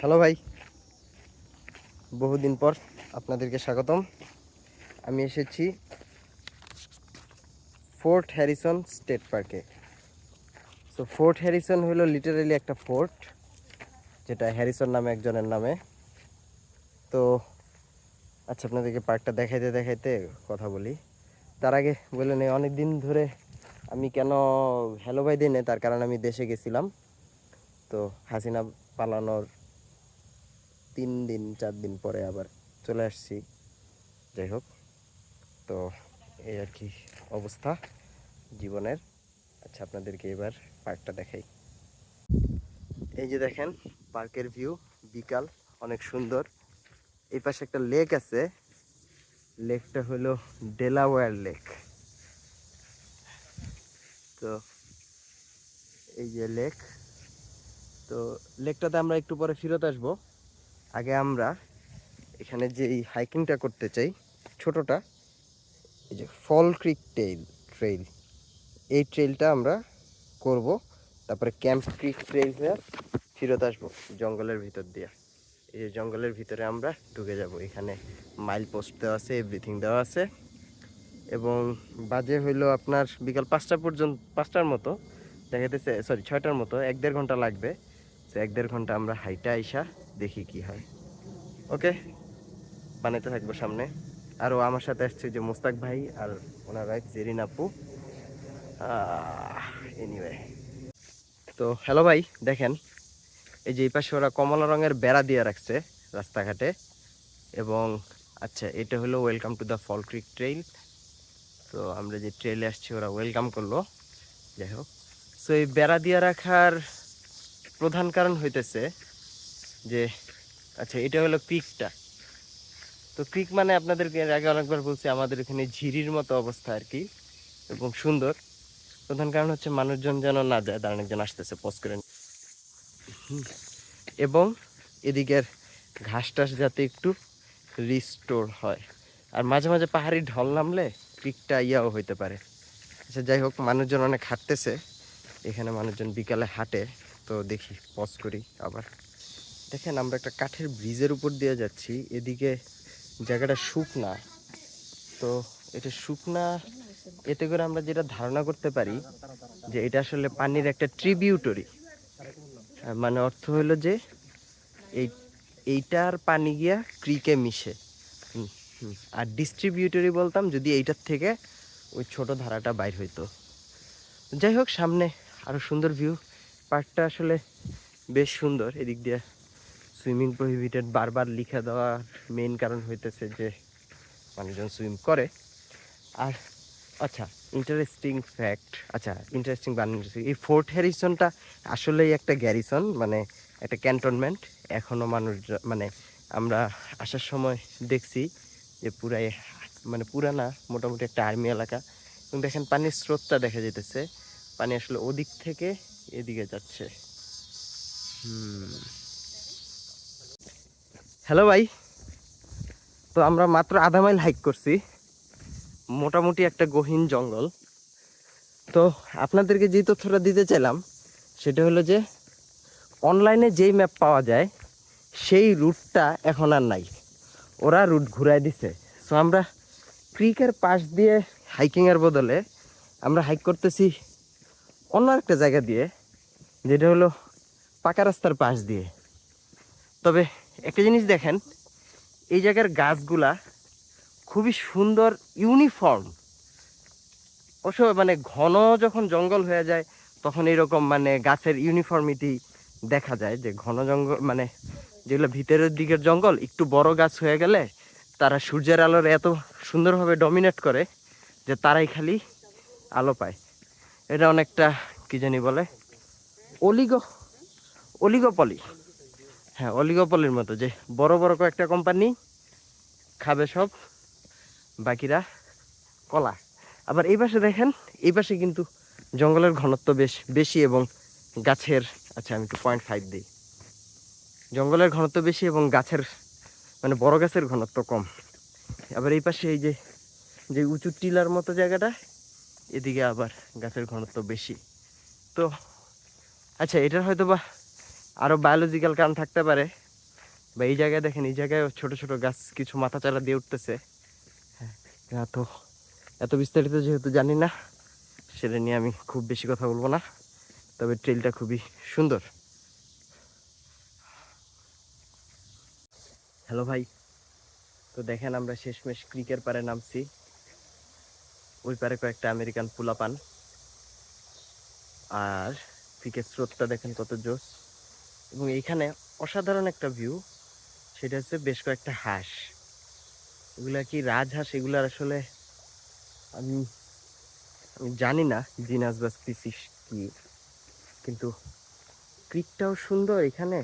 Hello ভাই, বহুদিন পর আপনাদেরকে স্বাগতম। আমি এসেছি ফোর্ট হ্যারিসন স্টেট পার্কে। সো ফোর্ট হ্যারিসন হলো লিটারালি একটা ফোর্ট, যেটা হ্যারিসন নামে একজনের নামে। তো আচ্ছা, আপনাদেরকে পার্কটা দেখাইতে দেখাইতে কথা বলি। তার আগে বলে নেই, অনেক দিন ধরে আমি কেন হ্যালো ভাই দিই না, তার কারণ আমি দেশে গেছিলাম। তো হাসিনা পালানোর 3-4 দিন পরে আবার চলে আসছি। যাই হোক, তো এই আর কি অবস্থা জীবনের। আচ্ছা, আপনাদেরকে এবার পার্কটা দেখাই। এই যে দেখেন পার্কের ভিউ, বিকাল, অনেক সুন্দর। এই পাশে একটা লেক আছে, লেকটা হলো ডেলাওয়্যার লেক। তো এই যে লেক, তো লেকটাতে আমরা একটু পরে ফেরত আসবো। আগে আমরা এখানে যে এই হাইকিংটা করতে চাই, ছোটটা, এই যে ফল ক্রিক ট্রেইল, এই ট্রেইলটা আমরা করব। তারপরে ক্যাম্প ক্রিক ট্রেইল হয়ে ফেরত আসবো জঙ্গলের ভিতর দিয়ে। এই যে জঙ্গলের ভিতরে আমরা ঢুকে যাব। এখানে মাইল পোস্ট দেওয়া আছে, এভরিথিং দেওয়া আছে। এবং বাজে হইলো আপনার বিকাল 5টা পর্যন্ত, 5টার মতো দেখাইতেছে, সরি 6টার মতো। 1-1.5 ঘন্টা লাগবে। তো 1-1.5 ঘন্টা আমরা হাইটা আইসা দেখি কি হয়। ওকে, বানাইতে থাকবো সামনে। আরও আমার সাথে আসছে যে মোস্তাক ভাই আর ওনার ওয়াইফ জেরিন আপু। এনিওয়ে, তো হ্যালো ভাই, দেখেন এই যে এই পাশে ওরা কমলা রঙের বেড়া দিয়ে রাখছে রাস্তাঘাটে। এবং আচ্ছা, এটা হলো welcome to the fall creek trail. তো আমরা যে ট্রেইলে আসছি ওরা ওয়েলকাম করলো। যাই হোক, সো এই বেড়া দিয়ে রাখার প্রধান কারণ হইতেছে যে, আচ্ছা এটা হলো ক্রিকটা। তো ক্রিক মানে আপনাদেরকে এর আগে অনেকবার বলছি, আমাদের এখানে ঝিরির মতো অবস্থা আর কি, এবং সুন্দর। প্রধান কারণ হচ্ছে মানুষজন যেন না যায়, দাঁড়ান একজন আসতেছে পজ করে। এবং এদিকের ঘাস টাস যাতে একটু রিস্টোর হয়। আর মাঝে মাঝে পাহাড়ি ঢল নামলে ক্রিকটা ইয়াও হইতে পারে। আচ্ছা যাই হোক, মানুষজন অনেক হাঁটতেছে এখানে, মানুষজন বিকালে হাঁটে। তো দেখি, পজ করি আবার। দেখেন আমরা একটা কাঠের ব্রিজের উপর দিয়ে যাচ্ছি। এদিকে জায়গাটা শুকনা। তো এটা শুকনা, এতে করে আমরা যেটা ধারণা করতে পারি যে এটা আসলে পানির একটা ট্রিবিউটরি। মানে অর্থ হলো যে এই এইটার পানি গিয়া ক্রিকে মিশে। আর ডিস্ট্রিবিউটরি বলতাম যদি এইটার থেকে ওই ছোট ধারাটা বাইর হইতো। যাই হোক, সামনে আরও সুন্দর ভিউ। পার্কটা আসলে বেশ সুন্দর। এদিক দিয়ে সুইমিং প্রহিবিটেড বারবার লিখে দেওয়ার মেইন কারণ হইতেছে যে মানুষজন সুইম করে। আর আচ্ছা, ইন্টারেস্টিং ফ্যাক্ট, আচ্ছা ইন্টারেস্টিং এই ফোর্ট হ্যারিসনটা আসলেই একটা গ্যারিসন, মানে একটা ক্যান্টনমেন্ট। এখনও মানুষ, মানে আমরা আসার সময় দেখছি যে পুরাই, মানে পুরানা মোটামুটি একটা আর্মি এলাকা। এবং দেখেন পানির স্রোতটা দেখা যেতেছে, পানি আসলে ওদিক থেকে এদিকে যাচ্ছে। হ্যালো ভাই, তো আমরা মাত্র আধা মাইল হাইক করছি, মোটামুটি একটা গহীন জঙ্গল। তো আপনাদেরকে যে তথ্যটা দিতে চাইলাম সেটা হলো যে অনলাইনে যেই ম্যাপ পাওয়া যায় সেই রুটটা এখন আর নাই, ওরা রুট ঘুরাই দিছে। সো আমরা ক্রিকের পাশ দিয়ে হাইকিংয়ের বদলে আমরা হাইক করতেছি অন্য একটা জায়গা দিয়ে, যেটা হলো পাকা রাস্তার পাশ দিয়ে। তবে একটা জিনিস দেখেন, এই জায়গার গাছগুলা খুবই সুন্দর, ইউনিফর্ম। অবশ্য মানে ঘন যখন জঙ্গল হয়ে যায় তখন এরকম মানে গাছের ইউনিফর্মিটি দেখা যায়, যে ঘন জঙ্গল মানে যেগুলো ভিতরের দিকের জঙ্গল একটু বড় গাছ হয়ে গেলে তারা সূর্যের আলোর এত সুন্দরভাবে ডমিনেট করে যে তারাই খালি আলো পায়। এটা অনেকটা কি জানি বলে, অলিগোপলি। হ্যাঁ, অলিগোপলির মতো, যে বড় বড় কয়েকটা কোম্পানি খাবে সব, বাকিরা কলা। আবার এই পাশে দেখেন, এই পাশে কিন্তু জঙ্গলের ঘনত্ব বেশ বেশি এবং গাছের, আচ্ছা আমি একটু 0.5 দিই, জঙ্গলের ঘনত্ব বেশি এবং গাছের মানে বড় গাছের ঘনত্ব কম। আবার এই পাশে এই যে যে উঁচু টিলার মতো জায়গাটা, এদিকে আবার গাছের ঘনত্ব বেশি। তো আচ্ছা, এটার হয়তো বা আরও বায়োলজিক্যাল কারণ থাকতে পারে, বা এই জায়গায় দেখেন, এই জায়গায় ছোট ছোট গাছ কিছু মাথা চারা দিয়ে উঠতেছে। হ্যাঁ, তো এত বিস্তারিত যেহেতু জানি না, সেটা নিয়ে আমি খুব বেশি কথা বলবো না, তবে ট্রেলটা খুবই সুন্দর। হ্যালো ভাই, তো দেখেন আমরা শেষমেশ ক্রিকের পারে নামছি। ওই পারে কয়েকটা আমেরিকান পোলাপান, আর ক্রিকেট স্রোতটা দেখেন কত জোস। এবং এইখানে অসাধারণ একটা ভিউ, সেটা হচ্ছে বেশ কয়েকটা হাঁস। এগুলা কি রাজহাঁস, এগুলার আসলে আমি আমি জানি না জিনাস বা স্পিসিস কি, কিন্তু ক্রিকটাও সুন্দর এখানে,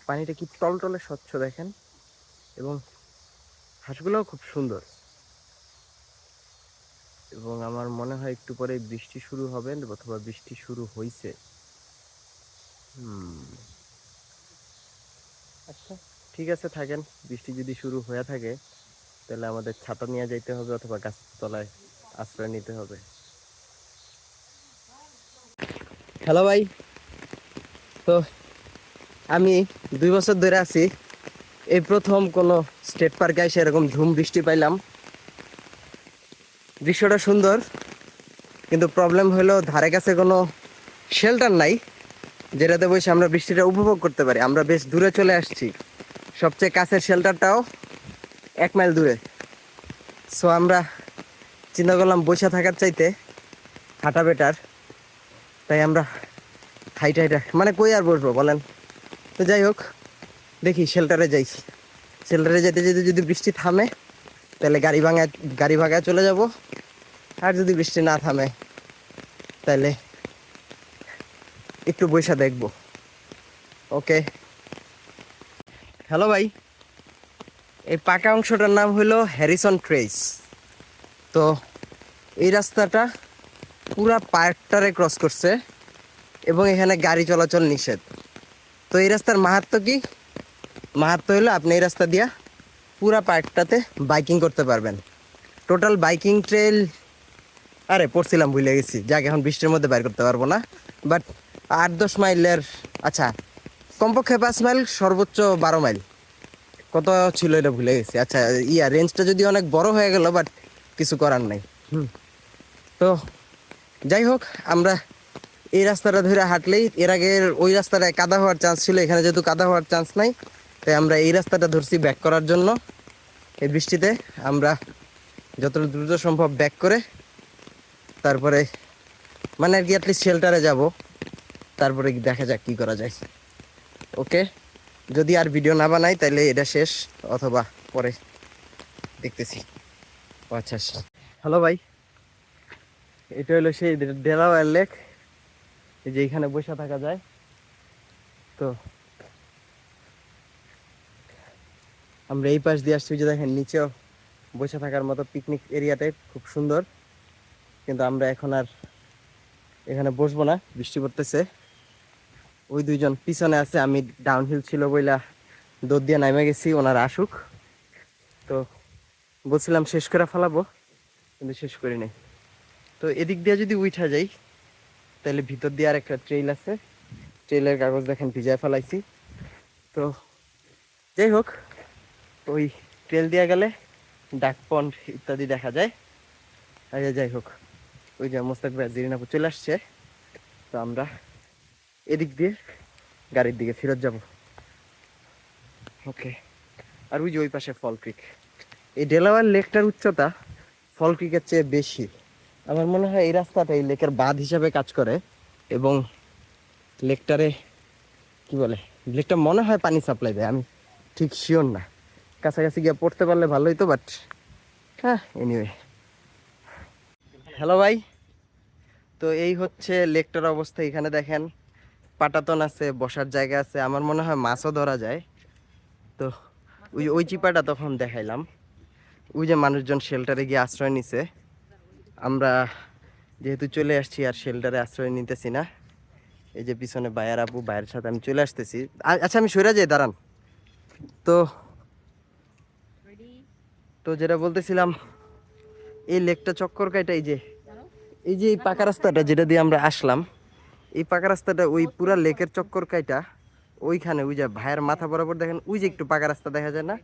পানিটা কি টলটলে স্বচ্ছ দেখেন, এবং হাঁসগুলোও খুব সুন্দর। এবং আমার মনে হয় একটু পরে বৃষ্টি শুরু হবে অথবা বৃষ্টি শুরু হয়েছে। আচ্ছা, ঠিক আছে, থাকেন। বৃষ্টি যদি শুরু হয়ে থাকে তাহলে আমাদের ছাতা নিয়ে যাইতে হবে অথবা গাছের তলায় আশ্রয় নিতে হবে। হ্যালো ভাই, তো আমি 2 বছর ধরে আছি, এই প্রথম কোনো স্টেট পার্কে এসে এরকম ঝুম বৃষ্টি পাইলাম। দৃশ্যটা সুন্দর, কিন্তু প্রবলেম হলো ধারে কাছে কোনো শেল্টার নাই যেটাতে বসে আমরা বৃষ্টিটা উপভোগ করতে পারি। আমরা বেশ দূরে চলে আসছি, সবচেয়ে কাছের শেল্টারটাও 1 মাইল দূরে। সো আমরা চিন্তা করলাম বসে থাকার চাইতে হাঁটা বেটার, তাই আমরা হাইটা হাইটা মানে কই আর বসবো বলেন। তো যাই হোক, দেখি শেল্টারে যাই। শেল্টারে যেতে যেতে যদি বৃষ্টি থামে তাহলে গাড়ি ভাঙায় চলে যাব, আর যদি বৃষ্টি না থামে তাহলে একটু বৈশা দেখবো। ওকে, হ্যালো ভাই, এই পাকা অংশটার নাম হলো হ্যারিসন ট্রেস। তো এই রাস্তাটা পুরা পার্কটারে ক্রস করছে এবং এখানে গাড়ি চলাচল নিষেধ। তো এই রাস্তার মাহাত্ম্য কি? মাহাত্ম্য হলো আপনি এই রাস্তা দিয়া পুরা পার্কটাতে বাইকিং করতে পারবেন। টোটাল বাইকিং ট্রেল, আরে পড়ছিলাম ভুলে গেছি, যাকে এখন বৃষ্টির মধ্যে বাইর করতে পারবো না, বাট 8-10 মাইলের, আচ্ছা কমপক্ষে 5 মাইল, সর্বোচ্চ 12 মাইল, কত ছিল এটা ভুলে গেছি। আচ্ছা, রেঞ্জটা যদি অনেক বড় হয়ে গেল, বাট কিছু করার নাই। তো যাই হোক, আমরা এই রাস্তাটা ধরে হাঁটলেই, এর আগে ওই রাস্তাটায় কাদা হওয়ার চান্স ছিল, এখানে যেহেতু কাদা হওয়ার চান্স নাই, তাই আমরা এই রাস্তাটা ধরছি ব্যাক করার জন্য। এই বৃষ্টিতে আমরা যতটা দ্রুত সম্ভব ব্যাক করে তারপরে মানে আর কি অ্যাটলিস্ট শেল্টারে যাব, তারপরে দেখা যাক কি করা যায়। ওকে, যদি আর ভিডিও না বানাই তাহলে এটা শেষ, অথবা পরে দেখতেছি। আচ্ছা, হ্যালো ভাই, এটা হলো সেই ডেলাওয়্যার লেক, এই যে এখানে বসে থাকা যায়। তো আমরা এই পাশ দিয়ে আসছি, যে দেখেন নিচেও বসে থাকার মতো পিকনিক এরিয়াটাই খুব সুন্দর, কিন্তু আমরা এখন আর এখানে বসবো না, বৃষ্টি পড়তেছে। ওই দুইজন পিছনে আছে, আমি ডাউনহিল ছিল বইলা দৌড় দিয়ে নামে গেছি, ওনারা আসুক। তো বলছিলাম শেষ করে ফেলাবো, কিন্তু শেষ করি নাই। তো এদিক দিয়ে যদি উঠা যাই তাহলে ভিতর দিয়ে আর একটা ট্রেইল আছে, ট্রেইলের কাগজ দেখেন ভিজায় ফেলাইছি। তো যাই হোক, ওই ট্রেল দিয়ে গেলে ডাক পন্ড ইত্যাদি দেখা যায়। আচ্ছা যাই হোক, ওই যে মোস্তাক ভাই জিরিনাপুর চলে আসছে, তো আমরা এদিক দিয়ে গাড়ির দিকে ফেরত যাব। ওকে, আর ওই যে ওই পাশে ফল ক্রিক। এই ডেলাওয়ার লেকটার উচ্চতা ফল ক্রিকের চেয়ে বেশি। আমার মনে হয় এই রাস্তাটা এই লেকের বাঁধ হিসাবে কাজ করে, এবং লেকটারে কি বলে, লেকটা মনে হয় পানি সাপ্লাই দেয়, আমি ঠিক শিওর না, কাছাকাছি গিয়ে পড়তে পারলে ভালো হইতো, বাট হ্যাঁ এনিওয়ে। হ্যালো ভাই, তো এই হচ্ছে লেকটার অবস্থা। এখানে দেখেন পাটাতন আছে, বসার জায়গা আছে, আমার মনে হয় মাছও ধরা যায়। তো ওই ওই চিপাটা তখন দেখাইলাম, ওই যে মানুষজন শেল্টারে গিয়ে আশ্রয় নিছে। আমরা যেহেতু চলে আসছি আর শেল্টারে আশ্রয় নিতেছি না, এই যে পিছনে বায়ার আপু, বায়ের সাথে আমি চলে আসতেছি। আচ্ছা আমি সরে যাই, দাঁড়ান। তো তো যেটা বলতেছিলাম, এই লেকটা চক্কর কাইটা, এই যে এই পাকা রাস্তাটা যেটা দিয়ে আমরা আসলাম, এই পাকা রাস্তাটা ওই পুরা লেকের চক্কর কাইটা ওইখানে ওই যে ভাইয়ের মাথা বরাবর দেখেন ওই যে একটু পাকা রাস্তা দেখা যায় না,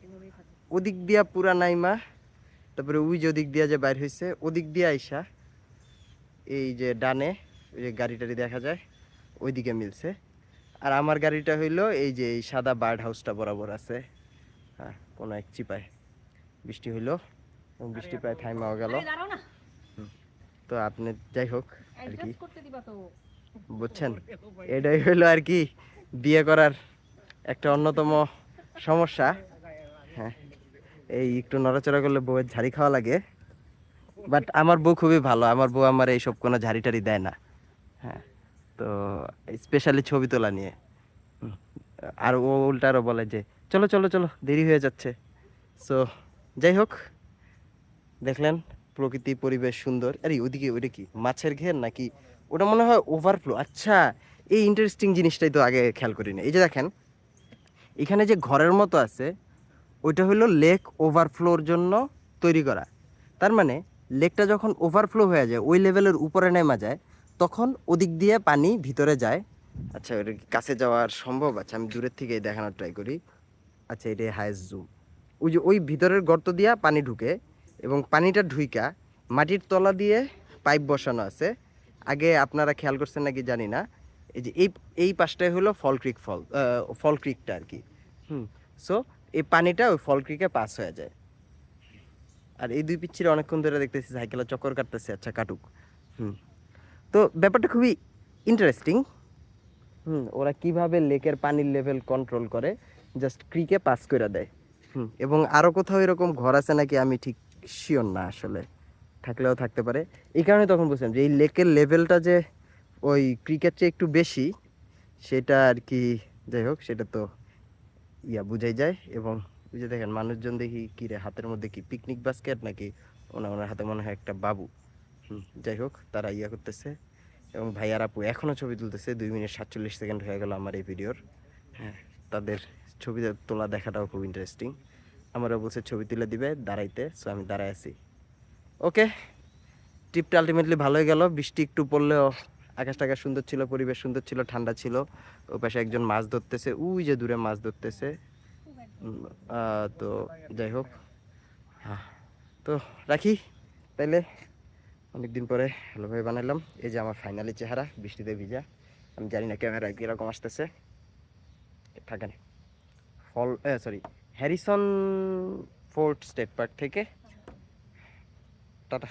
ওদিক দিয়া পুরা নাইমা, তারপরে ওই যে ওদিক দিয়া যে বাইর হয়েছে ওদিক দিয়া আইসা এই যে ডানে ওই যে গাড়ি টাড়ি দেখা যায় ওইদিকে মিলছে। আর আমার গাড়িটা হইলো এই যে এই সাদা বার্ড হাউসটা বরাবর আছে। হ্যাঁ, কোনো এক চিপায় বৃষ্টি হইলো এবং বৃষ্টি প্রায় থাইমাও গেল। তো আপনি যাই হোক আর কি বুঝছেন, এটাই হইলো আর কি বিয়ে করার একটা অন্যতম সমস্যা। হ্যাঁ, এই একটু নড়াচড়া করলে বউয়ের ঝাড়ি খাওয়া লাগে, বাট আমার বউ খুবই ভালো, আমার বউ আমার এইসব কোনো ঝাড়ি টাড়ি দেয় না। হ্যাঁ, তো স্পেশালি ছবি তোলা নিয়ে হুম, আর ও উল্টারও বলে যে চলো চলো চলো দেরি হয়ে যাচ্ছে। সো যাই হোক, দেখলেন প্রকৃতি পরিবেশ সুন্দর। আরে ওইদিকে ওইটা কি মাছের ঘের নাকি, ওটা মনে হয় ওভারফ্লো। আচ্ছা, এই ইন্টারেস্টিং জিনিসটাই তো আগে খেয়াল করিনি। এই যে দেখেন এখানে যে ঘরের মতো আছে ওইটা হলো লেক ওভারফ্লোর জন্য তৈরি করা। তার মানে লেকটা যখন ওভারফ্লো হয়ে যায় ওই লেভেলের উপরে নেমে যায় তখন ওদিক দিয়ে পানি ভিতরে যায়। আচ্ছা, ওটা কি কাছে যাওয়ার সম্ভব? আচ্ছা, আমি দূরের থেকে দেখানোর ট্রাই করি। আচ্ছা, এটাই হাইয়েস্ট জুম। ওই যে ওই ভিতরের গর্ত দিয়া পানি ঢুকে এবং পানিটা ঢুইকা মাটির তলা দিয়ে পাইপ বসানো আছে। আগে আপনারা খেয়াল করছেন নাকি জানি না, এই যে এই পাশটাই হলো ফল ক্রিক, ফল ক্রিকটা আর কি। সো এই পানিটা ওই ফল ক্রিকে পাস হয়ে যায়। আর এই দুই পিচ্ছিরে অনেকক্ষণ ধরে দেখতেছি সাইকেলে চক্কর কাটতেছে। আচ্ছা, কাটুক। হুম তো ব্যাপারটা খুবই ইন্টারেস্টিং। ওরা কিভাবে লেকের পানির লেভেল কন্ট্রোল করে, জাস্ট ক্রিকে পাস করে দেয়। এবং আরও কোথাও এরকম ঘর আছে নাকি আমি ঠিক শিওর না আসলে, থাকলেও থাকতে পারে। এই কারণে তখন বুঝলাম যে এই লেকের লেভেলটা যে ওই ক্রিকেট চেয়ে একটু বেশি, সেটা আর কি। যাই হোক, সেটা তো বুঝাই যায়। এবং ওই যে দেখেন মানুষজন দেখি কি রে, হাতের মধ্যে কি পিকনিক বাস্কেট নাকি, ওনার হাতে মনে হয় একটা বাবু। যাই হোক, তারা করতেছে এবং ভাই আর আপু এখনও ছবি তুলতেছে। 2 মিনিট 47 সেকেন্ড হয়ে গেল আমার এই ভিডিওর। হ্যাঁ, তাদের ছবি তোলা দেখাটাও খুব ইন্টারেস্টিং। আমারও বলছে ছবি তুলে দিবে দাঁড়াইতে, সো আমি দাঁড়ায় আছি। ওকে, ট্রিপটা আলটিমেটলি ভালোই গেল। বৃষ্টি একটু পড়লেও আকাশটা সুন্দর ছিল, পরিবেশ সুন্দর ছিল, ঠান্ডা ছিল। ওই পাশে একজন মাছ ধরতেছে, ওই যে দূরে মাছ ধরতেছে। তো যাই হোক, হ্যাঁ, তো রাখি তাইলে। অনেকদিন পরে ভালোভাবে বানাইলাম। এই যে আমার ফাইনালি চেহারা বৃষ্টিতে ভিজা। আমি জানি না ক্যামেরায় কীরকম আসতেছে। থাকেন sorry, Harrison fort state park থেকে টাটা।